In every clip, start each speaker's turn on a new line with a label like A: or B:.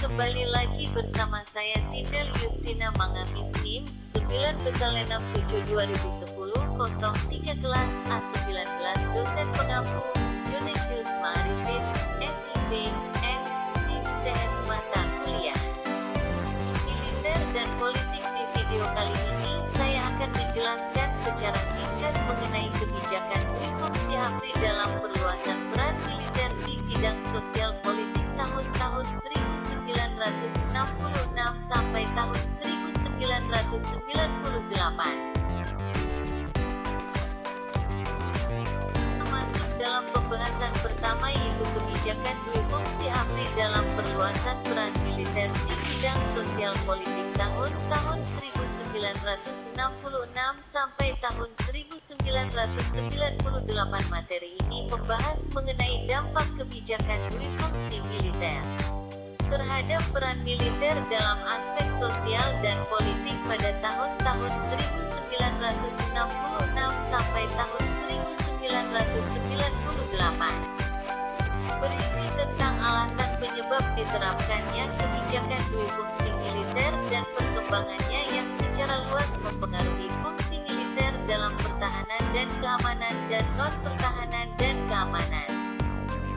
A: Kembali lagi bersama saya Tindel Justina Mangamis NIM 9 2010 03 kelas A19 dosen pengampu Yunesius Marisin SIP MSITS mata kuliah Militer dan Politik. Di video kali ini saya akan menjelaskan secara singkat mengenai kebijakan Dwi Fungsi ABRI dalam perluasan peran militer di bidang sosial politik tahun-tahun 1966 sampai tahun 1998. Masuk dalam pembahasan pertama yaitu kebijakan Dwi Fungsi ABRI dalam perluasan peran militer di bidang sosial politik tahun-tahun 1966 sampai tahun 1998. Materi ini membahas mengenai dampak kebijakan Dwi Fungsi militer terhadap peran militer dalam aspek sosial dan politik pada tahun-tahun 1966 sampai tahun 1998. Berisi tentang alasan penyebab diterapkannya kebijakan Dwi Fungsi militer dan perkembangannya yang secara luas mempengaruhi fungsi militer dalam pertahanan dan keamanan dan non-pertahanan dan keamanan.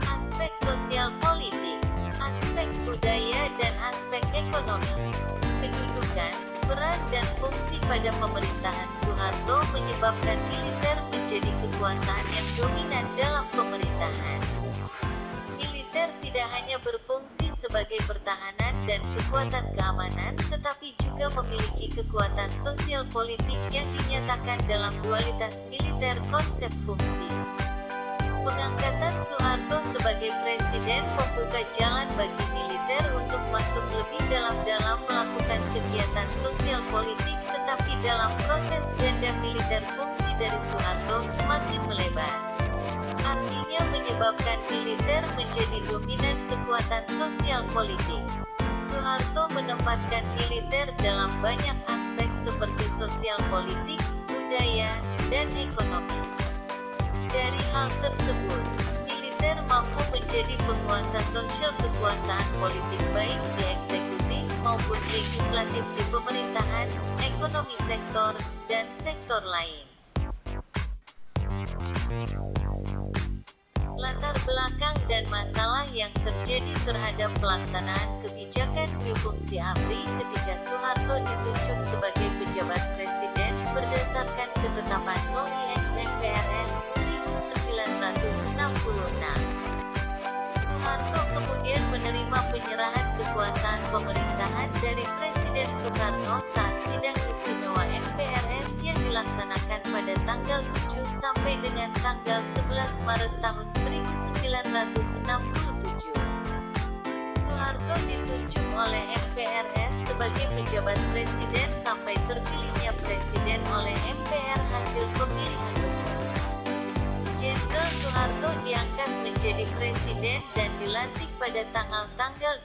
A: Aspek sosial politik, aspek budaya dan aspek ekonomi. Kedudukan, peran dan fungsi pada pemerintahan Soeharto menyebabkan militer menjadi kekuasaan yang dominan dalam pemerintahan. Militer tidak hanya berfungsi sebagai pertahanan dan kekuatan keamanan, tetapi juga memiliki kekuatan sosial politik yang dinyatakan dalam dualitas militer konsep fungsi. Pengangkatan Soeharto sebagai presiden membuka jalan bagi militer untuk masuk lebih dalam melakukan kegiatan sosial politik, tetapi dalam proses ganda militer fungsi dari Soeharto semakin melebar. Artinya menyebabkan militer menjadi dominan kekuatan sosial politik. Soeharto menempatkan militer dalam banyak aspek seperti sosial politik, budaya, dan ekonomi. Dari hal tersebut, militer mampu menjadi penguasa sosial kekuasaan politik baik di eksekutif maupun legislatif di pemerintahan, ekonomi sektor, dan sektor lain. Latar belakang dan masalah yang terjadi terhadap pelaksanaan kebijakan Dwi Fungsi ABRI ketika Soeharto ditunjuk sebagai pejabat presiden berdasarkan ketetapan MOI MPRS 1966. Soeharto kemudian menerima penyerahan kekuasaan pemerintahan dari Presiden Soekarno saat sidang istimewa MPRS yang dilaksanakan pada tanggal 7 sampai dengan tanggal 11 Maret tahun 1967. Soeharto ditunjuk oleh MPRS sebagai pejabat presiden sampai terpilihnya presiden oleh MPR hasil pemilihan umum. Jenderal Soeharto diangkat menjadi presiden dan dilantik pada tanggal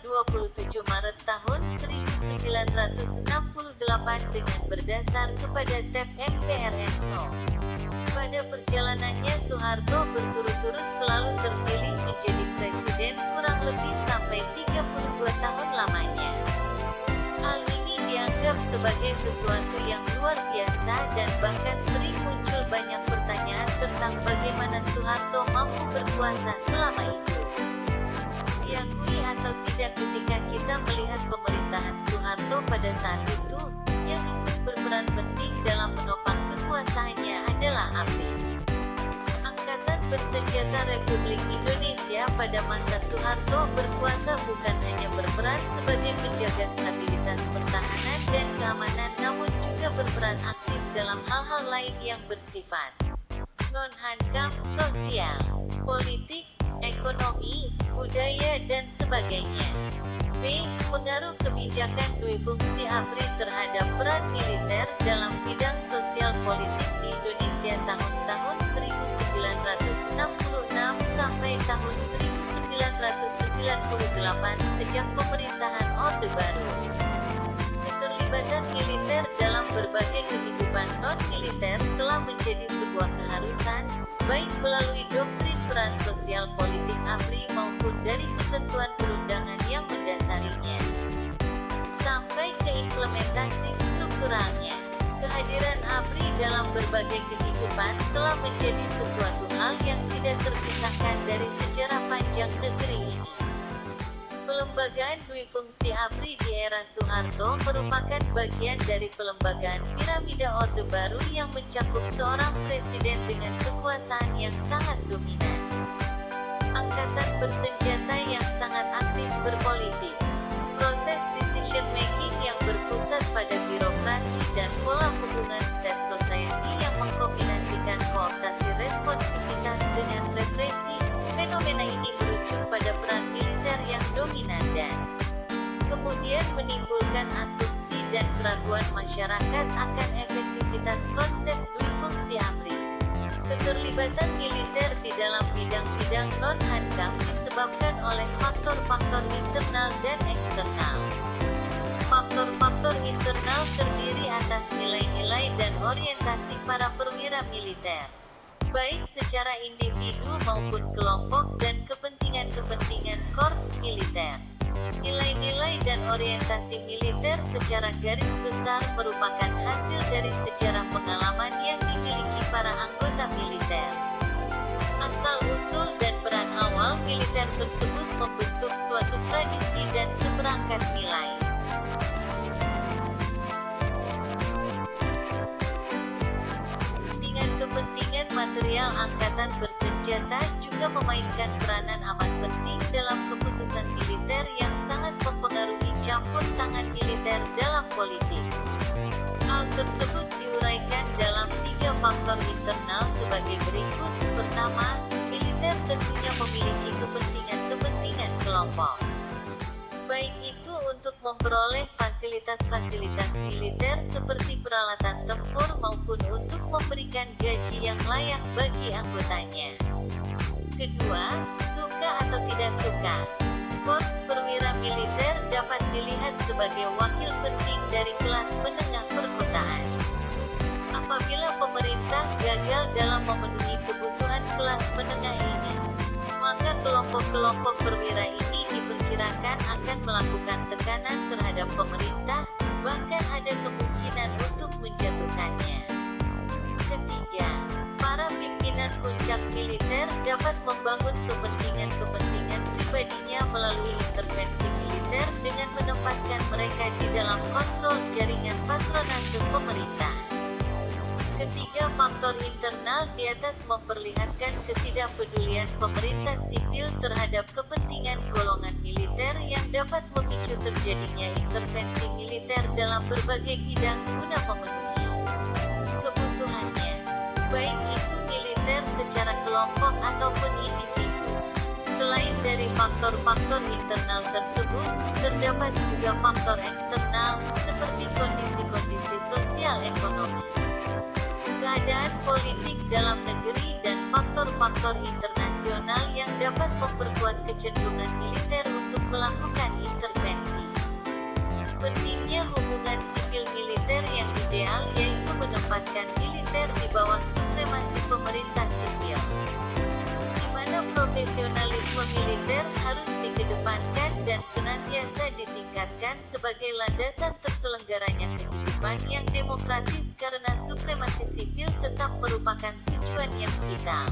A: 27 Maret tahun 1968 dengan berdasar kepada TEP MPRS No. Pada perjalanannya Soeharto berturut-turut selalu terpilih menjadi presiden kurang lebih sampai 32 tahun lamanya. Hal ini dianggap sebagai sesuatu yang luar biasa dan bahkan sering muncul banyak pertanyaan tentang bagaimana Soeharto mampu berkuasa selama itu. Diakui atau tidak ketika kita melihat pemerintahan Soeharto pada saat itu, yang ikut berperan penting dalam menopang kekuasaannya adalah ABRI. Angkatan Bersenjata Republik Indonesia pada masa Soeharto berkuasa bukan hanya berperan sebagai penjaga stabilitas pertahanan dan keamanan, namun juga berperan aktif dalam hal-hal lain yang bersifat non-hankam, sosial, politik, ekonomi, budaya, dan sebagainya. B. Pengaruh kebijakan Dwi Fungsi ABRI terhadap peran militer dalam bidang sosial politik di Indonesia tahun-tahun 1966 sampai tahun 1998 sejak pemerintahan Orde Baru. Keterlibatan militer dalam berbagai kehidupan non-militer telah menjadi sebuah keharusan, baik melalui doktrin peran sosial politik ABRI maupun dari ketentuan perundangan yang mendasarinya. dalam berbagai kehidupan telah menjadi sesuatu hal yang tidak terpisahkan dari sejarah panjang negeri ini. Pelembagaan Dwifungsi ABRI di era Soeharto merupakan bagian dari pelembagaan piramida Orde Baru yang mencakup seorang presiden dengan kekuasaan yang sangat dominan. Angkatan bersenjata yang sangat aktif berpolitik. Proses decision making yang berpusat pada birokrasi dan pola hubungan state society yang mengkombinasikan kooptasi responsivitas dengan represi. Fenomena ini merujuk pada peran militer yang dominan dan kemudian menimbulkan asumsi dan keraguan masyarakat akan efektivitas konsep Dwifungsi ABRI. Keterlibatan militer di dalam bidang-bidang non-hankam disebabkan oleh faktor-faktor internal dan eksternal. Faktor-faktor internal terdiri atas nilai-nilai dan orientasi para perwira militer, baik secara individu maupun kelompok dan kepentingan-kepentingan korps militer. Nilai-nilai dan orientasi militer secara garis besar merupakan hasil dari sejarah pengalaman yang dimiliki para anggota militer. Asal-usul dan peran awal militer tersebut membentuk suatu tradisi dan seperangkat nilai. Kepentingan material angkatan bersenjata juga memainkan peranan amat penting dalam keputusan militer yang sangat mempengaruhi campur tangan militer dalam politik. Hal tersebut diuraikan dalam 3 faktor internal sebagai berikut. Pertama, militer tentunya memiliki kepentingan-kepentingan kelompok. Baik itu untuk memperoleh fasilitas-fasilitas militer seperti peralatan tempur maupun untuk memberikan gaji yang layak bagi anggotanya. Kedua, suka atau tidak suka, korps perwira militer dapat dilihat sebagai wakil penting dari kelas menengah perkotaan. Apabila pemerintah gagal dalam memenuhi kebutuhan kelas menengah ini, maka kelompok-kelompok perwira ini diperkirakan akan melakukan tekanan terhadap pemerintah, bahkan ada kemungkinan untuk menjatuhkannya. Ketiga, para pimpinan puncak militer dapat membangun kepentingan-kepentingan pribadinya melalui intervensi militer dengan menempatkan mereka di dalam kontrol jaringan patronase pemerintah. Ketiga faktor internal di atas memperlihatkan ketidakpedulian pemerintah sipil terhadap kepentingan golongan militer yang dapat memicu terjadinya intervensi militer dalam berbagai bidang guna memenuhi kebutuhannya, baik itu militer secara kelompok ataupun individu. Selain dari faktor-faktor internal tersebut, terdapat juga faktor eksternal seperti kondisi-kondisi sosial ekonomi, keadaan politik dalam negeri dan faktor-faktor internasional yang dapat memperkuat kecenderungan militer untuk melakukan intervensi. Pentingnya hubungan sipil militer yang ideal yaitu menempatkan militer di bawah supremasi pemerintah sipil, di mana profesionalisme militer harus dikedepankan dan senantiasa ditingkatkan sebagai landasan terselenggaranya kehidupan yang demokratis karena supremasi sipil tetap merupakan tujuan yang vital.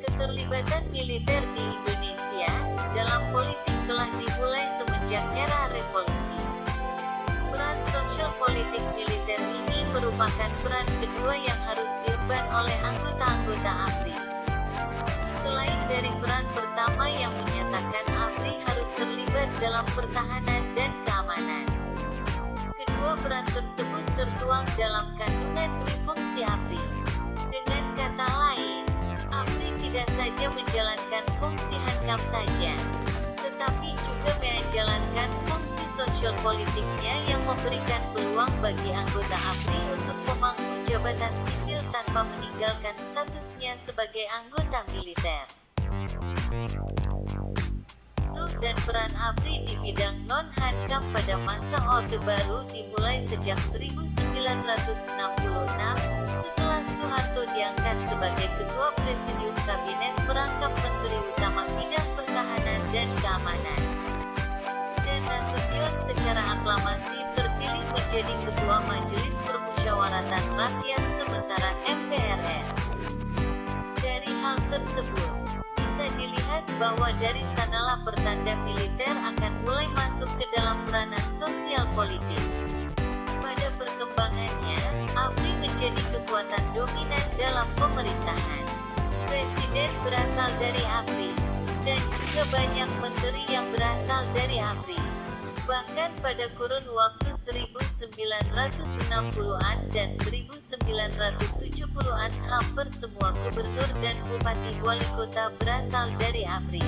A: Keterlibatan militer di Indonesia dalam politik telah dimulai semenjak era revolusi. Peran sosial politik militer ini merupakan peran kedua yang harus diemban oleh anggota-anggota ABRI. Selain dari peran pertama yang menyatakan ABRI harus terlibat dalam pertahanan dan keamanan, kedua peran tersebut tertuang dalam kandungan Dwifungsi ABRI. Dengan kata lain, ABRI tidak saja menjalankan fungsi hankam saja, tetapi juga menjalankan fungsi sosial politiknya yang memberikan peluang bagi anggota ABRI untuk memangku jabatan sipil tanpa meninggalkan statusnya sebagai anggota militer. Dan peran ABRI di bidang non-hankam pada masa Orde Baru dimulai sejak 1966 setelah Soeharto diangkat sebagai Ketua Presidium Kabinet merangkap Menteri Utama bidang pertahanan dan keamanan. Dan Nasution secara aklamasi terpilih menjadi Ketua Majelis Permusyawaratan Permusyawaratan Rakyat Sementara (MPRS). Dari hal tersebut, bisa dilihat bahwa dari sanalah pertanda militer akan mulai masuk ke dalam peranan sosial politik. Pada perkembangannya, ABRI menjadi kekuatan dominan dalam pemerintahan. Presiden berasal dari ABRI, dan juga banyak menteri yang berasal dari ABRI. Bahkan pada kurun waktu 1960-an dan 1970-an hampir semua gubernur dan bupati wali kota berasal dari ABRI.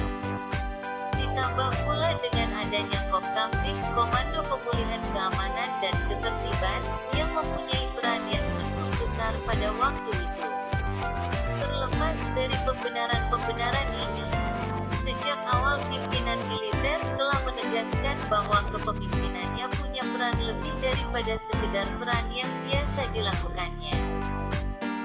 A: Ditambah pula dengan adanya Kopkamtib, Komando Pemulihan Keamanan dan Ketertiban, yang mempunyai peran yang cukup besar pada waktu itu. Terlepas dari pembenaran-pembenaran ini, sejak awal pimpinan militer telah menegaskan bahwa kepemimpinannya punya peran lebih daripada sekedar peran yang biasa dilakukannya.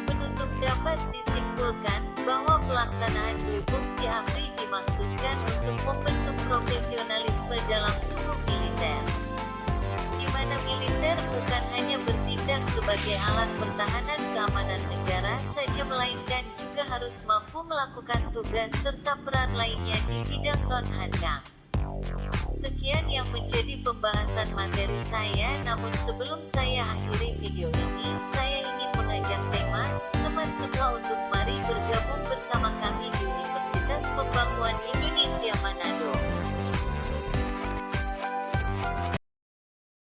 A: Penutup dapat disimpulkan bahwa pelaksanaan dui fungsi ABRI dimaksudkan untuk membentuk profesionalisme dalam tubuh militer, di mana militer bukan hanya bertindak sebagai alat pertahanan keamanan negara saja, melainkan juga harus mampu melakukan tugas serta peran lainnya di bidang non-hadang. Sekian yang menjadi pembahasan materi saya, namun sebelum saya akhiri video